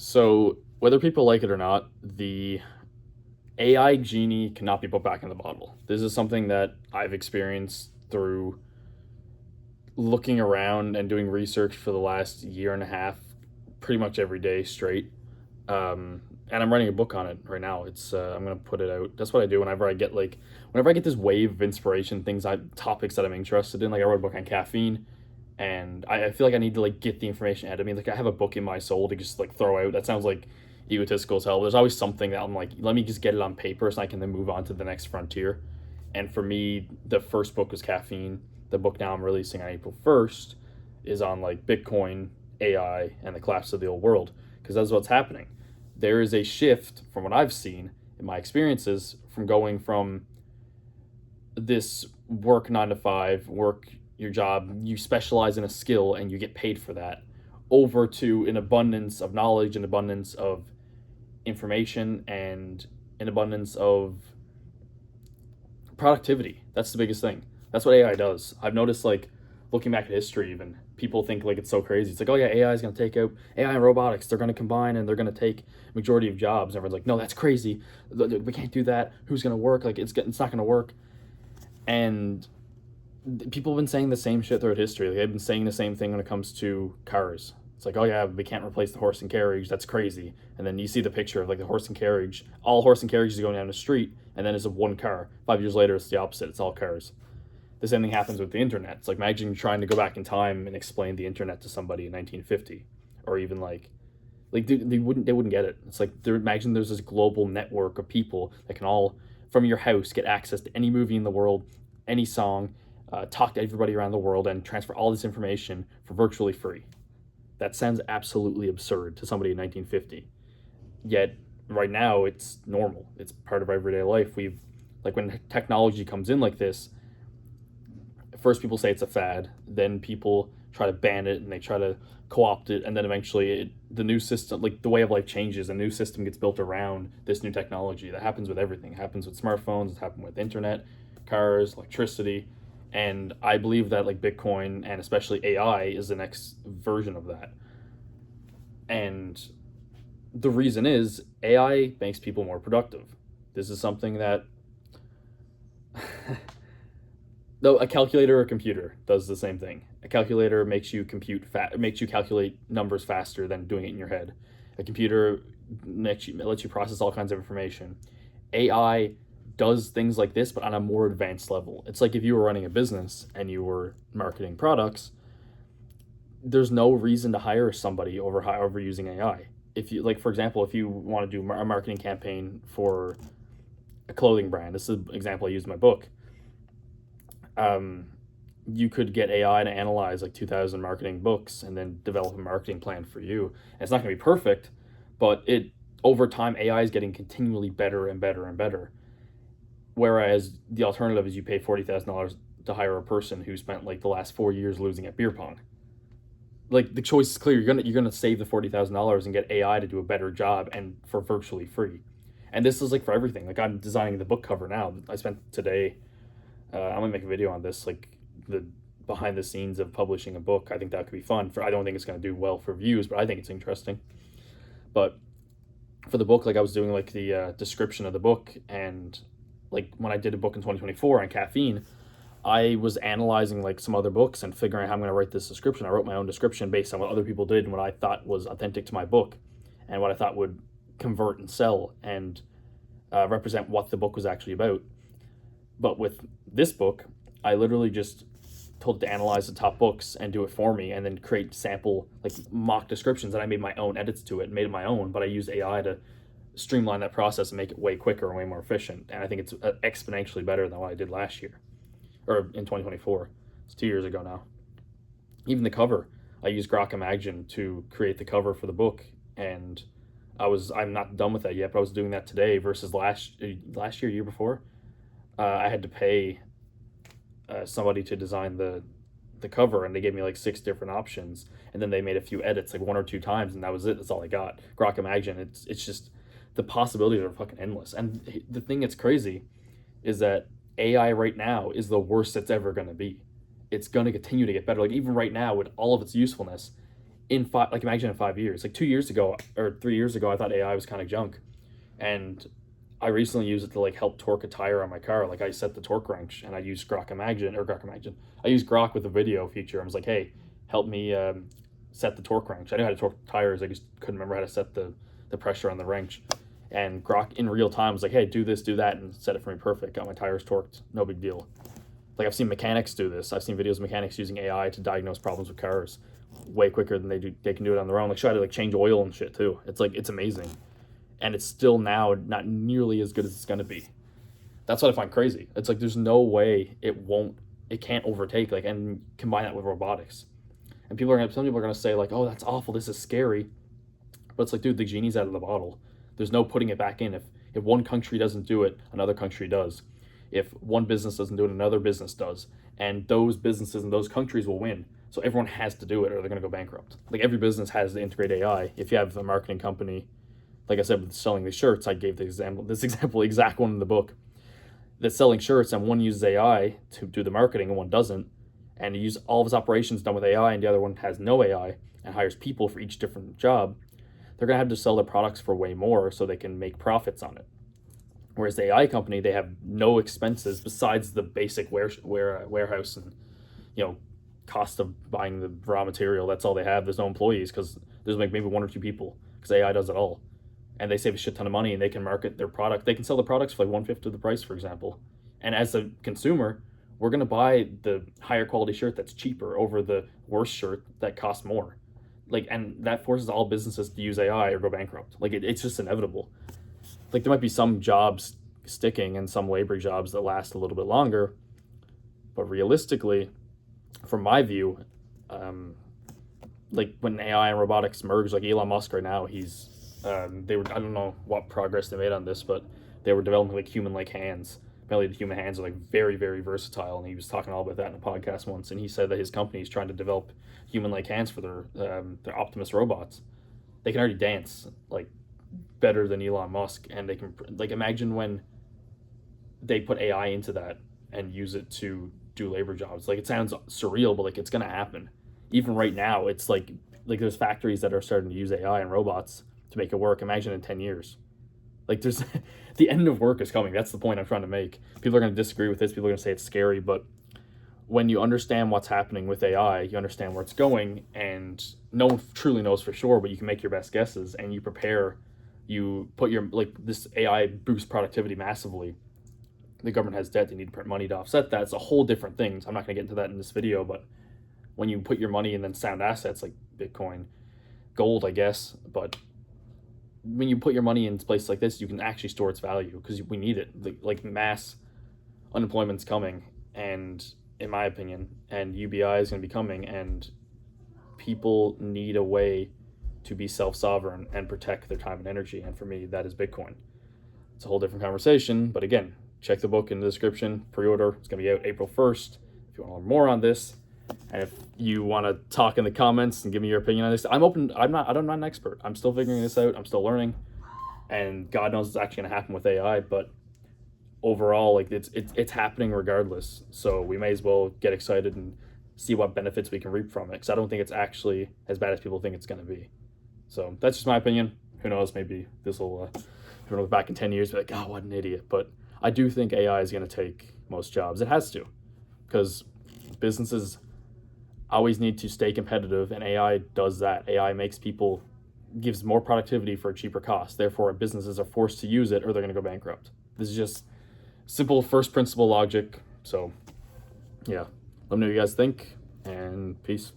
So, whether people like it or not, the AI genie cannot be put back in the bottle. This is something that I've experienced through looking around and doing research for the last year and a half, pretty much every day straight. And I'm writing a book on it right now. It's I'm gonna put it out. That's what I do whenever I get this wave of inspiration, topics that I'm interested in. Like I wrote a book on caffeine, and I feel like I need to like get the information out of me. Like I have a book in my soul to just like throw out. That sounds like egotistical as hell. But there's always something that I'm like, let me just get it on paper so I can then move on to the next frontier. And for me, the first book was caffeine. The book now I'm releasing on April 1st is on like Bitcoin, AI, and the collapse of the old world because that's what's happening. There is a shift from what I've seen in my experiences from going from this work 9 to 5, work your job, you specialize in a skill and you get paid for that, over to an abundance of knowledge, an abundance of information, and an abundance of productivity. That's the biggest thing. That's what AI does. I've noticed, like, looking back at history, even people think like it's so crazy. It's like, oh yeah, AI is going to take out AI and robotics. They're going to combine and they're going to take majority of jobs. And everyone's like, no, that's crazy. We can't do that. Who's going to work? Like, it's not going to work. And people have been saying the same shit throughout history. Like, they've been saying the same thing when it comes to cars. It's like, oh yeah, we can't replace the horse and carriage. That's crazy. And then you see the picture of like the horse and carriage. All horse and carriages going down the street, and then it's a one car. 5 years later, it's the opposite. It's all cars. The same thing happens with the internet. It's like imagine trying to go back in time and explain the internet to somebody in 1950, or even like they wouldn't get it. It's like imagine there's this global network of people that can all from your house get access to any movie in the world, any song, talk to everybody around the world, and transfer all this information for virtually free. That sounds absolutely absurd to somebody in 1950. Yet right now it's normal. It's part of everyday life. We've like when technology comes in like this, first people say it's a fad, then people try to ban it and they try to co-opt it, and then eventually the new system, like the way of life changes, a new system gets built around this new technology. That happens with everything. It happens with smartphones, it's happened with internet, cars, electricity, and I believe that like Bitcoin and especially AI is the next version of that. And the reason is AI makes people more productive. This is something that though a calculator or a computer does the same thing. A calculator makes you calculate numbers faster than doing it in your head. A computer lets you process all kinds of information. AI does things like this, but on a more advanced level. It's like if you were running a business and you were marketing products, there's no reason to hire somebody over using AI. If you like, for example, if you want to do a marketing campaign for a clothing brand, this is an example I use in my book. um, you could get AI to analyze like 2,000 marketing books and then develop a marketing plan for you. And it's not going to be perfect, but it over time AI is getting continually better and better and better. Whereas the alternative is you pay $40,000 to hire a person who spent like the last 4 years losing at beer pong. Like the choice is clear. You're gonna save the $40,000 and get AI to do a better job and for virtually free. And this is like for everything. Like I'm designing the book cover now. I spent today I'm gonna make a video on this, like the behind the scenes of publishing a book. I think that could be fun. I don't think it's gonna do well for views, but I think it's interesting. But for the book, like I was doing like the description of the book, and like when I did a book in 2024 on caffeine, I was analyzing like some other books and figuring out how I'm gonna write this description. I wrote my own description based on what other people did and what I thought was authentic to my book, and what I thought would convert and sell and represent what the book was actually about. But with this book, I literally just told it to analyze the top books and do it for me, and then create sample like mock descriptions. And I made my own edits to it and made it my own. But I used AI to streamline that process and make it way quicker and way more efficient. And I think it's exponentially better than what I did last year or in 2024. It's 2 years ago now. Even the cover, I used Grok Imagine to create the cover for the book, and I'm not done with that yet, but I was doing that today versus year before. I had to pay somebody to design the cover, and they gave me like 6 different options, and then they made a few edits, like 1 or 2 times, and that was it. That's all I got. Grok Imagine. It's just the possibilities are fucking endless. And the thing that's crazy is that AI right now is the worst it's ever going to be. It's going to continue to get better. Like even right now, with all of its usefulness, imagine in 5 years, like 2 years ago or 3 years ago, I thought AI was kind of junk, and I recently used it to like help torque a tire on my car. Like I set the torque wrench and I used Grok Imagine. I used Grok with the video feature. I was like, hey, help me set the torque wrench. I knew how to torque tires. I just couldn't remember how to set the pressure on the wrench. And Grok in real time was like, hey, do this, do that, and set it for me perfect. Got my tires torqued. No big deal. Like I've seen mechanics do this. I've seen videos of mechanics using AI to diagnose problems with cars way quicker than they can do it on their own. Like try to like change oil and shit too. It's amazing. And it's still now not nearly as good as it's gonna be. That's what I find crazy. It's like there's no way it can't overtake, like, and combine that with robotics. And some people are gonna say like, oh, that's awful, this is scary. But it's like, dude, the genie's out of the bottle. There's no putting it back in. If one country doesn't do it, another country does. If one business doesn't do it, another business does. And those businesses and those countries will win. So everyone has to do it or they're gonna go bankrupt. Like every business has to integrate AI. If you have a marketing company, like I said, with selling the shirts, I gave this exact one in the book, that's selling shirts, and one uses AI to do the marketing and one doesn't, and he uses all of his operations done with AI, and the other one has no AI and hires people for each different job, they're going to have to sell their products for way more so they can make profits on it. Whereas the AI company, they have no expenses besides the basic warehouse and, cost of buying the raw material. That's all they have. There's no employees because there's like maybe one or two people because AI does it all. And they save a shit ton of money and they can market their product. They can sell the products for like 1/5 of the price, for example. And as a consumer, we're going to buy the higher quality shirt that's cheaper over the worse shirt that costs more. Like, and that forces all businesses to use AI or go bankrupt. Like it's just inevitable. Like there might be some jobs sticking and some labor jobs that last a little bit longer. But realistically, from my view, like when AI and robotics merge, like Elon Musk right now, I don't know what progress they made on this, but they were developing like human-like hands. Apparently the human hands are like very, very versatile, and he was talking all about that in a podcast once, and he said that his company is trying to develop human-like hands for their Optimus robots. They can already dance like better than Elon Musk, and they can like imagine when they put AI into that and use it to do labor jobs. Like it sounds surreal, but like it's gonna happen. Even right now, it's like there's factories that are starting to use AI and robots to make it work. Imagine in 10 years. Like there's the end of work is coming. That's the point I'm trying to make. People are going to disagree with this. People are going to say it's scary, but when you understand what's happening with AI, you understand where it's going, and no one truly knows for sure, but you can make your best guesses and you prepare. You put this AI boosts productivity massively. The government has debt. They need to print money to offset that. It's a whole different thing. So I'm not going to get into that in this video, but when you put your money in then sound assets like Bitcoin, gold, I guess, but when you put your money in places like this, you can actually store its value because we need it. Like mass unemployment's coming, and in my opinion, and UBI is going to be coming, and people need a way to be self-sovereign and protect their time and energy. And for me, that is Bitcoin. It's a whole different conversation. But again, check the book in the description. Pre-order. It's going to be out April 1st. If you want to learn more on this, and if you want to talk in the comments and give me your opinion on this, I'm open. I'm not an expert. I'm still figuring this out. I'm still learning, and God knows what's actually going to happen with AI. But overall, like it's happening regardless. So we may as well get excited and see what benefits we can reap from it. Because I don't think it's actually as bad as people think it's going to be. So that's just my opinion. Who knows? Maybe this will. Look back in 10 years, be like, oh, what an idiot. But I do think AI is going to take most jobs. It has to, because businesses always need to stay competitive, and AI does that. AI gives more productivity for a cheaper cost. Therefore, businesses are forced to use it or they're going to go bankrupt. This is just simple first principle logic. So, yeah, let me know what you guys think, and peace.